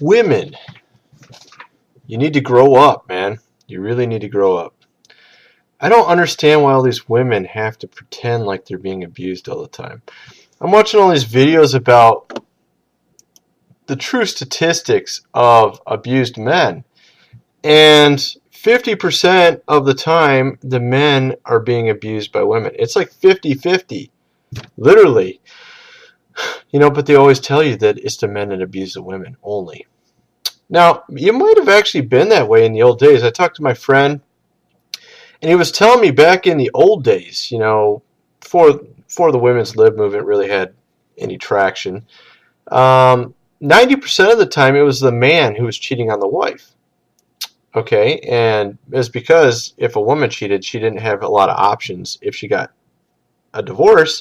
Women, you need to grow up, man. You really need to grow up. I don't understand why all these women have to pretend like they're being abused all the time. I'm watching all these videos about the true statistics of abused men. And 50% of the time, the men are being abused by women. It's like 50-50, literally. But they always tell you that it's the men that abuse the women only. Now, you might have actually been that way in the old days. I talked to my friend, and he was telling me back in the old days, before the women's lib movement really had any traction, 90% of the time it was the man who was cheating on the wife. Okay, and it's because if a woman cheated, she didn't have a lot of options. If she got a divorce,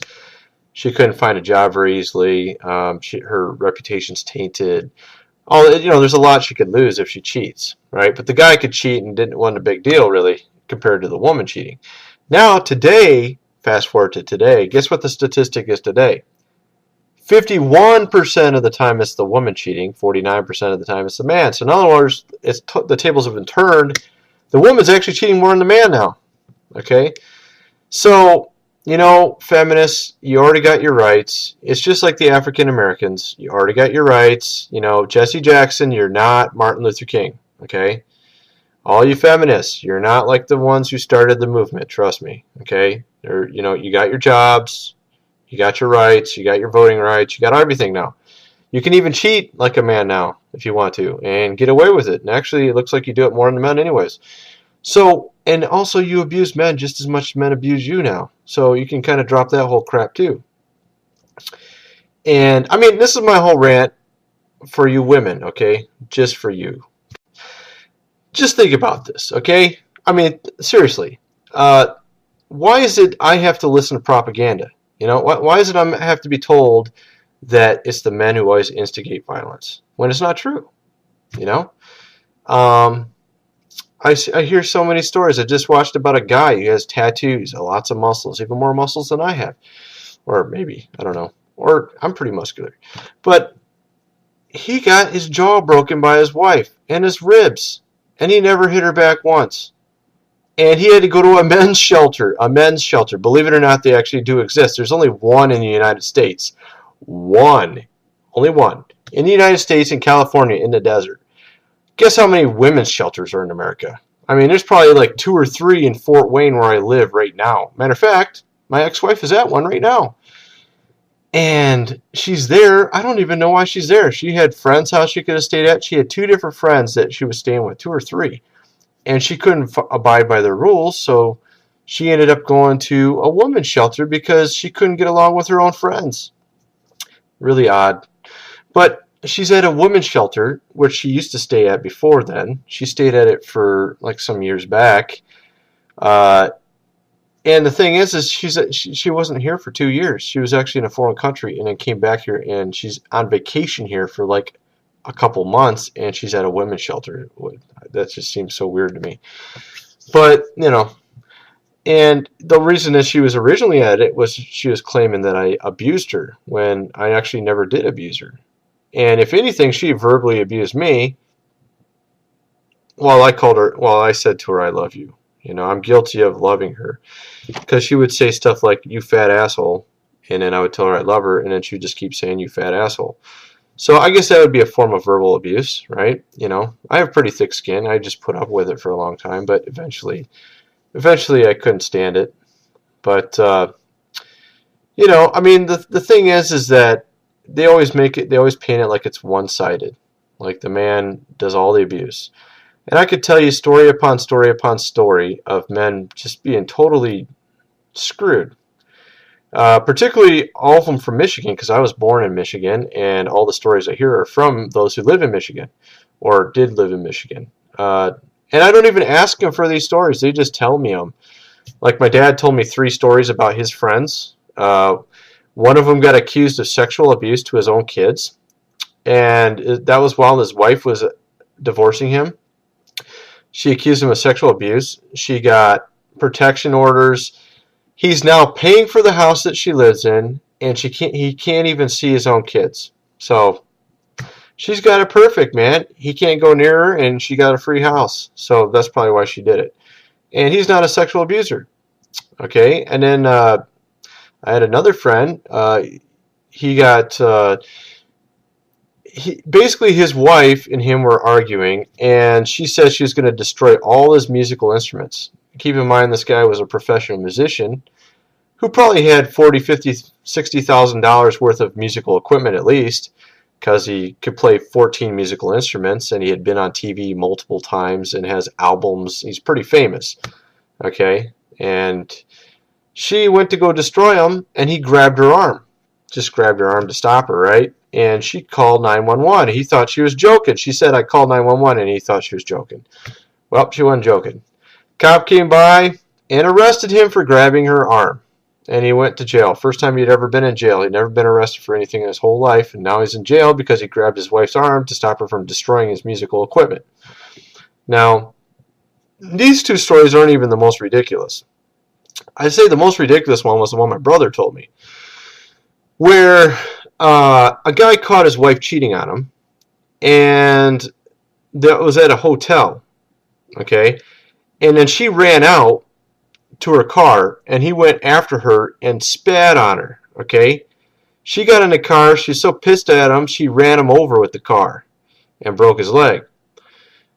she couldn't find a job very easily. Her reputation's tainted. There's a lot she could lose if she cheats, right? But the guy could cheat and wasn't a big deal, really, compared to the woman cheating. Now, today, fast forward to today, guess what the statistic is today? 51% of the time it's the woman cheating, 49% of the time it's the man. So in other words, the tables have been turned. The woman's actually cheating more than the man now. Okay? So, feminists, you already got your rights. It's just like the African Americans. You already got your rights. Jesse Jackson, you're not Martin Luther King. Okay? All you feminists, you're not like the ones who started the movement. Trust me. Okay? You got your jobs. You got your rights, you got your voting rights, you got everything now. You can even cheat like a man now if you want to and get away with it. And actually, it looks like you do it more than the men anyways. So, and also you abuse men just as much as men abuse you now. So you can kind of drop that whole crap too. And, this is my whole rant for you women, okay? Just for you. Just think about this, okay? Seriously. Why is it I have to listen to propaganda? Why is it I have to be told that it's the men who always instigate violence when it's not true? I hear so many stories. I just watched about a guy who has tattoos, lots of muscles, even more muscles than I have. Or maybe, I don't know. Or I'm pretty muscular. But he got his jaw broken by his wife and his ribs. And he never hit her back once. And he had to go to a men's shelter. A men's shelter. Believe it or not, they actually do exist. There's only one in the United States. One. Only one. In the United States, in California, in the desert. Guess how many women's shelters are in America? There's probably like 2 or 3 in Fort Wayne where I live right now. Matter of fact, my ex-wife is at one right now. And she's there. I don't even know why she's there. She had friends' house she could have stayed at. She had 2 different friends that she was staying with. 2 or 3. And she couldn't abide by their rules, so she ended up going to a women's shelter because she couldn't get along with her own friends. Really odd. But she's at a women's shelter, which she used to stay at before then. She stayed at it for like some years back. And the thing is she wasn't here for 2 years. She was actually in a foreign country and then came back here, and she's on vacation here for like a couple months, and she's at a women's shelter. That just seems so weird to me. But, and the reason that she was originally at it was she was claiming that I abused her when I actually never did abuse her. And if anything, she verbally abused me while I said to her, I love you. I'm guilty of loving her because she would say stuff like, you fat asshole. And then I would tell her I love her, and then she would just keep saying, you fat asshole. So I guess that would be a form of verbal abuse, right? I have pretty thick skin. I just put up with it for a long time, but eventually I couldn't stand it. But, the thing is that they always paint it like it's one-sided, like the man does all the abuse. And I could tell you story upon story upon story of men just being totally screwed. Particularly all of them from Michigan, because I was born in Michigan, and all the stories I hear are from those who live in Michigan, or did live in Michigan. And I don't even ask them for these stories. They just tell me them. Like my dad told me 3 stories about his friends. One of them got accused of sexual abuse to his own kids, and that was while his wife was divorcing him. She accused him of sexual abuse. She got protection orders. He's now paying for the house that she lives in, and he can't even see his own kids. So She's got it perfect, man. He can't go near her, and she got a free house. So that's probably why she did it. And he's not a sexual abuser. Okay, and then I had another friend. He got basically his wife and him were arguing, and she said she was going to destroy all his musical instruments. Keep in mind, this guy was a professional musician who probably had $40,000, $50,000, $60,000 worth of musical equipment at least, because he could play 14 musical instruments, and he had been on TV multiple times and has albums. He's pretty famous. Okay, and she went to go destroy him, and he grabbed her arm. Just grabbed her arm to stop her, right? And she called 911. He thought she was joking. She said, I called 911, and he thought she was joking. Well, she wasn't joking. Cop came by and arrested him for grabbing her arm. And he went to jail. First time he'd ever been in jail. He'd never been arrested for anything in his whole life. And now he's in jail because he grabbed his wife's arm to stop her from destroying his musical equipment. Now, these two stories aren't even the most ridiculous. I'd say the most ridiculous one was the one my brother told me, where a guy caught his wife cheating on him, and that was at a hotel, okay? And then she ran out to her car, and he went after her and spat on her, okay? She got in the car. She's so pissed at him, she ran him over with the car and broke his leg.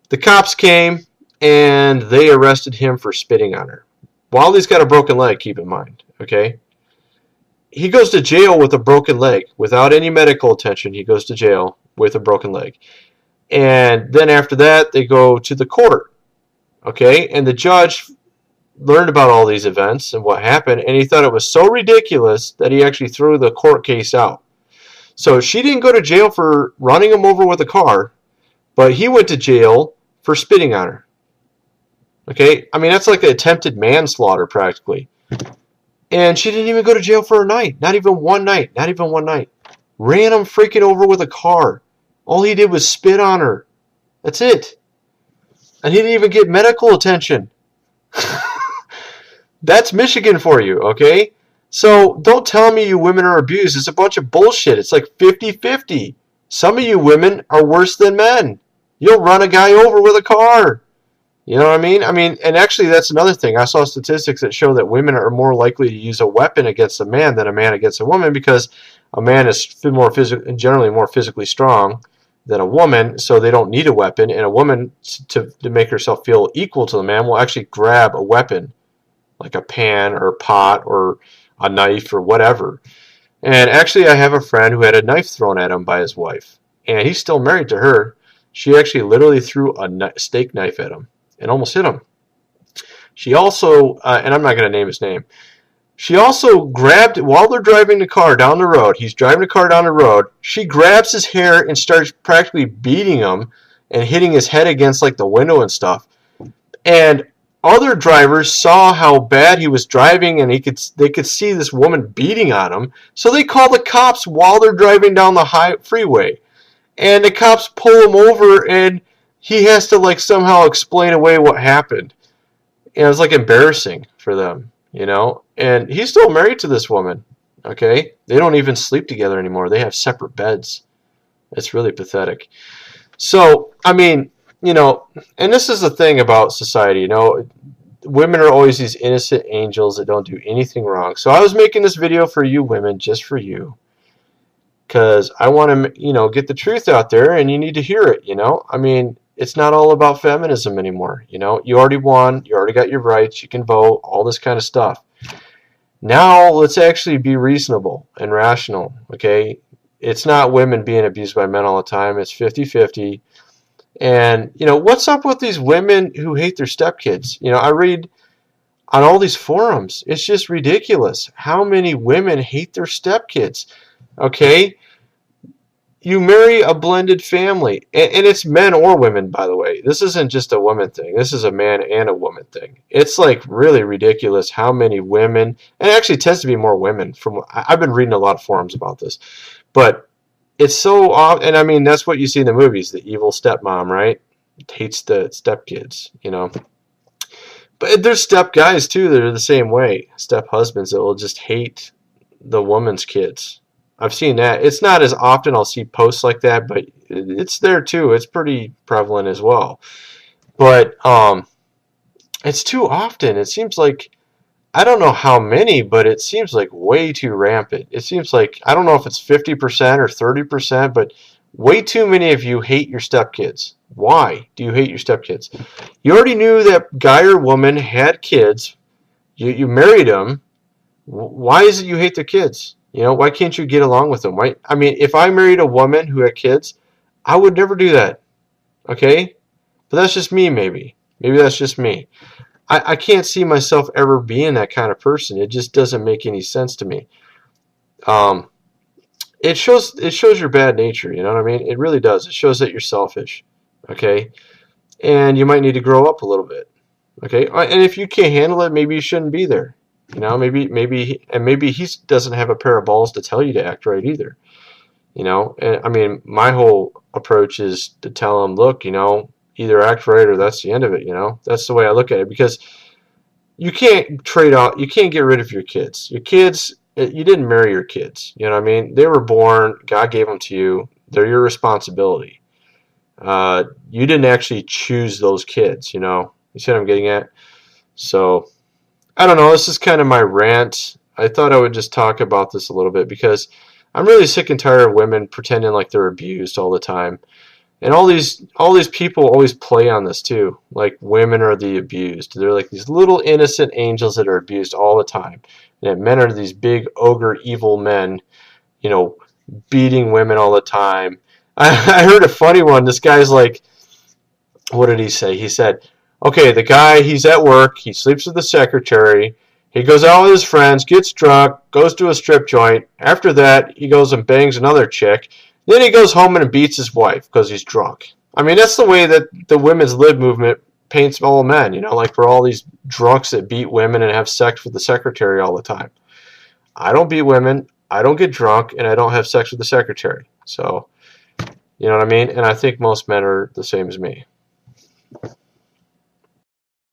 The cops came, and they arrested him for spitting on her. While he's got a broken leg, keep in mind, okay? He goes to jail with a broken leg. Without any medical attention, he goes to jail with a broken leg. And then after that, they go to the court, okay? And the judge learned about all these events and what happened, and he thought it was so ridiculous that he actually threw the court case out. So she didn't go to jail for running him over with a car, but he went to jail for spitting on her. Okay? I mean, that's like an attempted manslaughter practically. And she didn't even go to jail for a night. Not even one night. Not even one night. Ran him freaking over with a car. All he did was spit on her. That's it. And he didn't even get medical attention. That's Michigan for you, okay? So don't tell me you women are abused. It's a bunch of bullshit. It's like 50-50. Some of you women are worse than men. You'll run a guy over with a car. You know what I mean? And actually that's another thing. I saw statistics that show that women are more likely to use a weapon against a man than a man against a woman, because a man is generally more physically strong than a woman, so they don't need a weapon. And a woman, to make herself feel equal to the man, will actually grab a weapon, like a pan or a pot or a knife or whatever. And actually I have a friend who had a knife thrown at him by his wife, and he's still married to her. She actually literally threw a steak knife at him and almost hit him. She also, and I'm not going to name his name, she also grabbed, while they're driving the car down the road, he's driving the car down the road, she grabs his hair and starts practically beating him and hitting his head against like the window and stuff. And other drivers saw how bad he was driving, and they could see this woman beating on him, so they call the cops while they're driving down the freeway. And the cops pull him over, and he has to like somehow explain away what happened. And it was like embarrassing for them, you know. And he's still married to this woman, okay? They don't even sleep together anymore. They have separate beds. It's really pathetic. So, I mean, you know, and this is the thing about society, you know, women are always these innocent angels that don't do anything wrong. So I was making this video for you women, just for you, because I want to, you know, get the truth out there, and you need to hear it, you know. I mean, it's not all about feminism anymore, you know. You already won. You already got your rights. You can vote, all this kind of stuff. Now let's actually be reasonable and rational, okay? It's not women being abused by men all the time. It's 50-50. And, you know, what's up with these women who hate their stepkids? You know, I read on all these forums, it's just ridiculous how many women hate their stepkids, okay? You marry a blended family, and it's men or women, by the way. This isn't just a woman thing. This is a man and a woman thing. It's like really ridiculous how many women, and it actually tends to be more women. I've been reading a lot of forums about this, but it's so off. And I mean, that's what you see in the movies, the evil stepmom, right? Hates the stepkids, you know. But there's step guys too that are the same way. Step husbands that will just hate the woman's kids. I've seen that. It's not as often I'll see posts like that, but it's there too. It's pretty prevalent as well. But it's too often. It seems like I don't know how many, but it seems like way too rampant. It seems like I don't know if it's 50% or 30%, but way too many of you hate your stepkids. Why do you hate your stepkids? You already knew that guy or woman had kids. You married them. Why is it you hate their kids? You know, why can't you get along with them? Why? I mean, if I married a woman who had kids, I would never do that. Okay? But that's just me, maybe. Maybe that's just me. I can't see myself ever being that kind of person. It just doesn't make any sense to me. Um, it shows your bad nature. You know what I mean? It really does. It shows that you're selfish. Okay, and you might need to grow up a little bit. Okay, and if you can't handle it, maybe you shouldn't be there. You know, maybe he doesn't have a pair of balls to tell you to act right either. You know, and I mean, my whole approach is to tell him, look, you know, either act right or that's the end of it. You know, that's the way I look at it because you can't trade out, you can't get rid of your kids. Your kids, you didn't marry your kids. You know what I mean? They were born, God gave them to you. They're your responsibility. You didn't actually choose those kids. You know, you see what I'm getting at? So I don't know. This is kind of my rant. I thought I would just talk about this a little bit because I'm really sick and tired of women pretending like they're abused all the time. And all these people always play on this too. Like women are the abused. They're like these little innocent angels that are abused all the time. And men are these big ogre evil men, you know, beating women all the time. I heard a funny one. This guy's like, what did he say? He said, okay, the guy, he's at work, he sleeps with the secretary, he goes out with his friends, gets drunk, goes to a strip joint. After that, he goes and bangs another chick. Then he goes home and beats his wife because he's drunk. I mean, that's the way that the women's lib movement paints all men, you know, like we're all these drunks that beat women and have sex with the secretary all the time. I don't beat women, I don't get drunk, and I don't have sex with the secretary. So, you know what I mean? And I think most men are the same as me.